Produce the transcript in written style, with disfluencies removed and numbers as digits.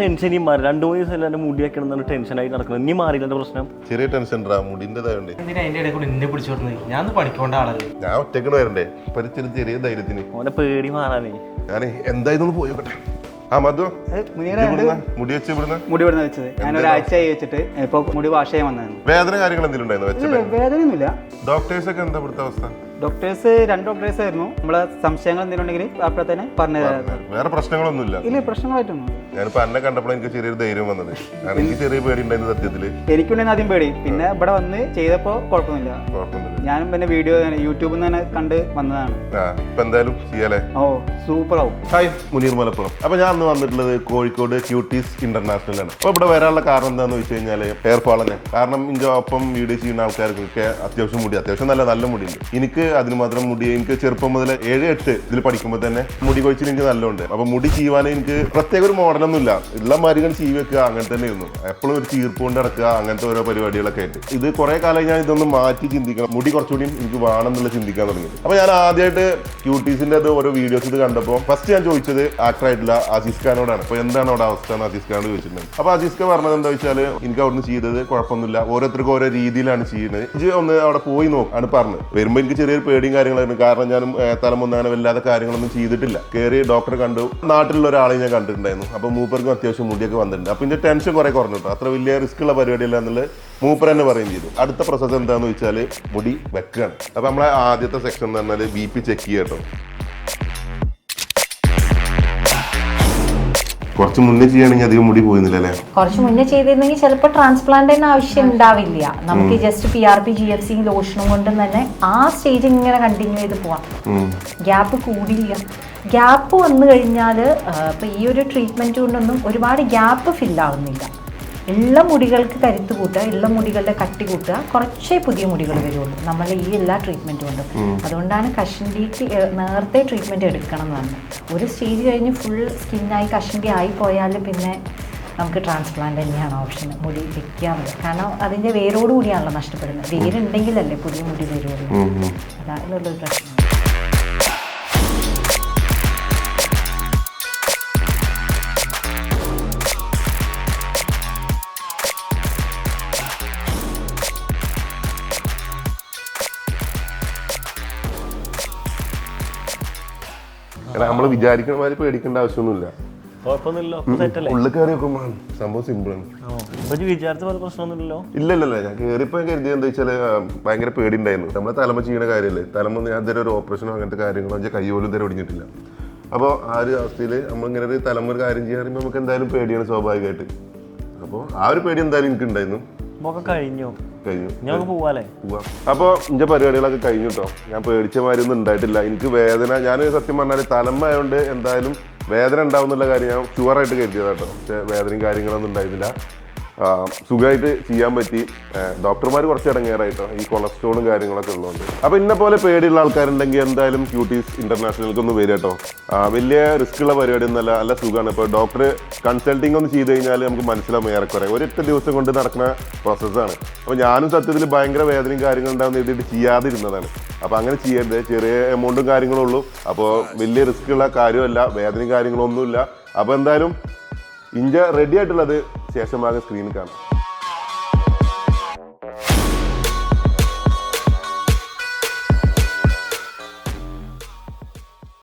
Tension ഈ മാറി 2-3 ദിവസം എന്റെ മുടി വെക്കണം ടെൻഷനായി നടക്കുന്നത്. ഇനി മാറിയില്ല എന്റെ പ്രശ്നം. ചെറിയ ടെൻഷൻ മുടിൻ്റെതായോണ്ട് അതിന്റെ ഇടയിൽ കൂടെ എന്നെ പിടിച്ചോടുന്നത്. ഞാൻ പഠിക്കേണ്ട ആളല്ലേ. ഞാൻ ഒറ്റക്കണ് വരണ്ടേ ചെറിയ ധൈര്യത്തിന്. ഓനെ പേടി മാറാനേ. ഞാൻ എന്തായിരുന്നു പോയോട്ടെ. ആ മധു മുടി വെച്ച് മുടി ഇവിടുന്ന് വെച്ചത് ഞാൻ ഒരാഴ്ച വെച്ചിട്ട് ഇപ്പൊ മുടി വാഷ് ചെയ്യാൻ വന്നായിരുന്നു. വേദന കാര്യങ്ങൾ എന്തെങ്കിലും ഉണ്ടായിരുന്നു? വേദനയൊന്നുമില്ല. ഡോക്ടേഴ്സ് ഒക്കെ എന്താ ഇവിടുത്തെ അവസ്ഥ? ഡോക്ടേഴ്സ് 2 ഡോക്ടേഴ്സ് ആയിരുന്നു. നമ്മളെ സംശയങ്ങൾ എന്തെങ്കിലും ഉണ്ടെങ്കിൽ അപ്പോൾ തന്നെ പറഞ്ഞു തരാം. വേറെ പ്രശ്നങ്ങളൊന്നുമില്ല? ഇല്ല, പ്രശ്നങ്ങളായിട്ടൊന്നും. ഞാനിപ്പോ എന്നെ കണ്ടപ്പോൾ എനിക്ക് ചെറിയൊരു ധൈര്യം വന്നത്. കാരണം എനിക്ക് ചെറിയ പേടി ഉണ്ടായിരുന്നു സത്യത്തില്. എനിക്കുണ്ടായിരുന്നു ആദ്യം പേടി. പിന്നെ ഇവിടെ വന്ന് ചെയ്തപ്പോ കുഴപ്പമൊന്നുമില്ല. ഞാനും പിന്നെ വീഡിയോ യൂട്യൂബിൽ നിന്ന് തന്നെ കണ്ട് വന്നതാണ്. ഇപ്പൊ എന്തായാലും ചെയ്യാലേ? ഓ സൂപ്പർ ആവും. ഹായ്, മുനീർ മലപ്പുറം. അപ്പൊ ഞാൻ അന്ന് വന്നിട്ടുള്ളത് കോഴിക്കോട് ക്യൂട്ടീസ് ഇന്റർനാഷണൽ ആണ്. അപ്പൊ ഇവിടെ വരാനുള്ള കാരണം എന്താന്ന് വെച്ച് കഴിഞ്ഞാല് ഹെയർ ഫാൾ തന്നെ. കാരണം ഇതിന്റെ ഒപ്പം വീഡിയോ ചെയ്യുന്ന ആൾക്കാർക്കൊക്കെ അത്യാവശ്യം മുടി, അത്യാവശ്യം നല്ല മുടിയുണ്ട്. എനിക്ക് അതിന് മാത്രം മുടി, എനിക്ക് ചെറുപ്പം മുതൽ 7-8 ഇതിൽ പഠിക്കുമ്പോൾ തന്നെ മുടി കൊഴിച്ചിൽ എനിക്ക് നല്ലുണ്ട്. അപ്പൊ മുടി ചീവാൻ എനിക്ക് പ്രത്യേക ഒരു മോഡലൊന്നും ഇല്ല. ഉള്ള മരുകൾ ചീവി വെക്കുക അങ്ങനെ തന്നെ ഇരുന്നു. എപ്പോഴും ഒരു ചീർപ്പ് കൊണ്ട് നടക്കുക, അങ്ങനത്തെ ഓരോ പരിപാടികളൊക്കെ ആയിട്ട്. ഇത് കുറെ കാലം ഞാൻ ഇതൊന്ന് മാറ്റി ചിന്തിക്കണം, മുടി കുറച്ചുകൂടി എനിക്ക് വേണം എന്നുള്ള ചിന്തിക്കാൻ തുടങ്ങി. അപ്പൊ ഞാൻ ആദ്യമായിട്ട് ക്യൂട്ടീസിന്റെ ഓരോ വീഡിയോസ് ഇത് കണ്ടപ്പോൾ ഫസ്റ്റ് ഞാൻ ചോദിച്ചത് ആക്ടറായിട്ടുള്ള അസീസ് ഖാനോടാണ്. അപ്പൊ എന്താണ് അവിടെ അവസ്ഥ എന്ന് അസീസ് ഖാനോട് ചോദിച്ചിട്ടുണ്ട്. അപ്പൊ അസീസ് ഖാൻ പറഞ്ഞത് എന്താ വെച്ചാൽ എനിക്ക് അവിടുന്ന് ചെയ്തത് കുഴപ്പമൊന്നുമില്ല, ഓരോരുത്തർക്കും ഓരോ രീതിയിലാണ് ചെയ്യുന്നത്. ഇത് ഒന്ന് അവിടെ പോയി നോക്കാണ് പറഞ്ഞത്. വരുമ്പോൾ എനിക്ക് ചെറിയൊരു പേടിയും കാര്യങ്ങളായിരുന്നു. കാരണം ഞാൻ തലമൊന്നും അങ്ങനെ വല്ലാതെ കാര്യങ്ങളൊന്നും ചെയ്തിട്ടില്ല. കയറി ഡോക്ടറെ കണ്ടു. നാട്ടിലുള്ള ഒരാളെ ഞാൻ കണ്ടിട്ടുണ്ടായിരുന്നു. അപ്പൊ മൂപ്പർക്കും അത്യാവശ്യം മുടിയൊക്കെ വന്നിട്ടുണ്ട്. അപ്പൊ ഇതിന്റെ ടെൻഷൻ കുറെ കുറഞ്ഞിട്ടോ. അത്ര വലിയ റിസ്ക് ഉള്ള പരിപാടിയല്ല എന്നുള്ളത് മൂപ്പർ തന്നെ പറയുകയും ചെയ്തു. അടുത്ത പ്രോസസ് എന്താണെന്ന് വെച്ചാൽ മുടി വെക്കുകയാണ്. അപ്പൊ നമ്മളെ ആദ്യത്തെ സെക്ഷൻ എന്ന് പറഞ്ഞാൽ BP ചെക്ക് ചെയ്യട്ടോ. കുറച്ച് മുന്നേ ചെയ്യുകയാണെങ്കിൽ അധികം മുടി പോയിരുന്നില്ല അല്ലേ? കുറച്ച് മുന്നേ ചെയ്തിരുന്നെങ്കിൽ ചിലപ്പോൾ ട്രാൻസ്പ്ലാന്റിന് ആവശ്യം ഉണ്ടാവില്ല. നമുക്ക് ജസ്റ്റ് PRP GFC ലോഷനും കൊണ്ട് തന്നെ ആ സ്റ്റേജ് ഇങ്ങനെ കണ്ടിന്യൂ ചെയ്ത് പോവാം. ഗ്യാപ്പ് കൂടില്ല. ഗ്യാപ്പ് വന്നു കഴിഞ്ഞാൽ ഇപ്പം ഈ ഒരു ട്രീറ്റ്മെന്റ് കൊണ്ടൊന്നും ഒരുപാട് ഗ്യാപ്പ് ഫില്ലാവുന്നില്ല. ഉള്ള മുടികൾക്ക് കരുത്ത് കൂട്ടുക, ഉള്ള മുടികളുടെ കട്ടി കൂട്ടുക, കുറച്ചേ പുതിയ മുടികൾ വരുള്ളൂ നമ്മൾ ഈ എല്ലാ ട്രീറ്റ്മെൻറ്റ് കൊണ്ടും. അതുകൊണ്ടാണ് കഷണ്ടിക്ക് നേരത്തെ ട്രീറ്റ്മെൻറ്റ് എടുക്കണം എന്ന് പറഞ്ഞത്. ഒരു സ്റ്റേജ് കഴിഞ്ഞ് ഫുൾ സ്കിന്നായി കഷണ്ടി ആയി പോയാൽ പിന്നെ നമുക്ക് ട്രാൻസ്പ്ലാന്റ് തന്നെയാണ് ഓപ്ഷൻ. മുടി വെക്കാറുണ്ട്. കാരണം അതിൻ്റെ വേരോടുകൂടിയാണല്ലോ നഷ്ടപ്പെടുന്നത്. വേരുണ്ടെങ്കിലല്ലേ പുതിയ മുടി വരുള്ളൂ. അതാണുള്ളൊരു പ്രശ്നം. നമ്മള് വിചാരിക്കുന്ന മാതിരി പേടിക്കേണ്ട ആവശ്യമൊന്നുമില്ല. ഉള്ളിൽ കയറി നോക്കുമ്പോൾ സംഭവം സിമ്പിളാണ്. വിചാരിച്ച പോലെ പ്രശ്നമൊന്നുമില്ലല്ലോ. ഇല്ലല്ലോ, ഞാൻ കയറിപ്പോ കരുതിയത് എന്താ വെച്ചാല് ഭയങ്കര പേടി ഉണ്ടായിരുന്നു. നമ്മളെ തലമ ചെയ്യുന്ന കാര്യമല്ലേ. തലമ ഞാൻ ഇതുവരെ ഒരു ഓപ്പറേഷനോ അങ്ങനത്തെ കാര്യങ്ങളോ കൈ പോലും ഇതുവരെ ഒടിഞ്ഞിട്ടില്ല. അപ്പോൾ ആ ഒരു അവസ്ഥയിൽ നമ്മളിങ്ങനെ ഒരു തലമ ഒരു കാര്യം ചെയ്യാൻ പറയുമ്പോൾ നമുക്ക് എന്തായാലും പേടിയാണ് സ്വാഭാവികമായിട്ട്. അപ്പോൾ ആ ഒരു പേടി എന്തായാലും എനിക്ക് ഉണ്ടായിരുന്നു. കഴിഞ്ഞു. അപ്പോൾ ഇന്റെ പരിപാടികളൊക്കെ കഴിഞ്ഞു കേട്ടോ. ഞാൻ പേടിച്ച മാതിരി ഒന്നും ഉണ്ടായിട്ടില്ല. എനിക്ക് വേദന, ഞാൻ സത്യം പറഞ്ഞാൽ തലമ ആയതുകൊണ്ട് എന്തായാലും വേദന ഉണ്ടാവും എന്നുള്ള കാര്യം ഞാൻ ഷുവറായിട്ട് കരുതിയതാണ് കേട്ടോ. പക്ഷേ വേദനയും കാര്യങ്ങളൊന്നും ഉണ്ടായിരുന്നില്ല. സുഖമായിട്ട് ചെയ്യാൻ പറ്റി. ഡോക്ടർമാർ കുറച്ച് ഇടങ്ങേറായിട്ടോ ഈ കൊളസ്ട്രോളും കാര്യങ്ങളൊക്കെ ഉള്ളതുകൊണ്ട്. അപ്പോൾ ഇന്നെ പോലെ പേടിയുള്ള ആൾക്കാരുണ്ടെങ്കിൽ എന്തായാലും ക്യൂട്ടീസ് ഇന്റർനാഷണൽക്ക് ഒന്ന് വരിക കേട്ടോ. വലിയ റിസ്ക് ഉള്ള പരിപാടി ഒന്നല്ല, നല്ല സുഖമാണ്. ഇപ്പോൾ ഡോക്ടർ കൺസൾട്ടിങ് ഒന്ന് ചെയ്ത് കഴിഞ്ഞാൽ നമുക്ക് മനസ്സിലാവും ഏറെക്കുറെ. 1-8 ദിവസം കൊണ്ട് നടക്കുന്ന പ്രോസസ്സാണ്. അപ്പോൾ ഞാനും സത്യത്തിൽ ഭയങ്കര വേദനയും കാര്യങ്ങളും ഉണ്ടാകുന്ന എഴുതിയിട്ട് ചെയ്യാതിരുന്നതാണ്. അപ്പോൾ അങ്ങനെ ചെയ്യരുത്. ചെറിയ എമൗണ്ടും കാര്യങ്ങളും ഉള്ളൂ. അപ്പോൾ വലിയ റിസ്ക് ഉള്ള കാര്യമല്ല, വേദനയും കാര്യങ്ങളൊന്നുമില്ല. അപ്പോൾ എന്തായാലും ഇഞ്ച റെഡി ആയിട്ടുള്ളത് ശേഷം ഭാഗം സ്ക്രീനിൽ കാണാം.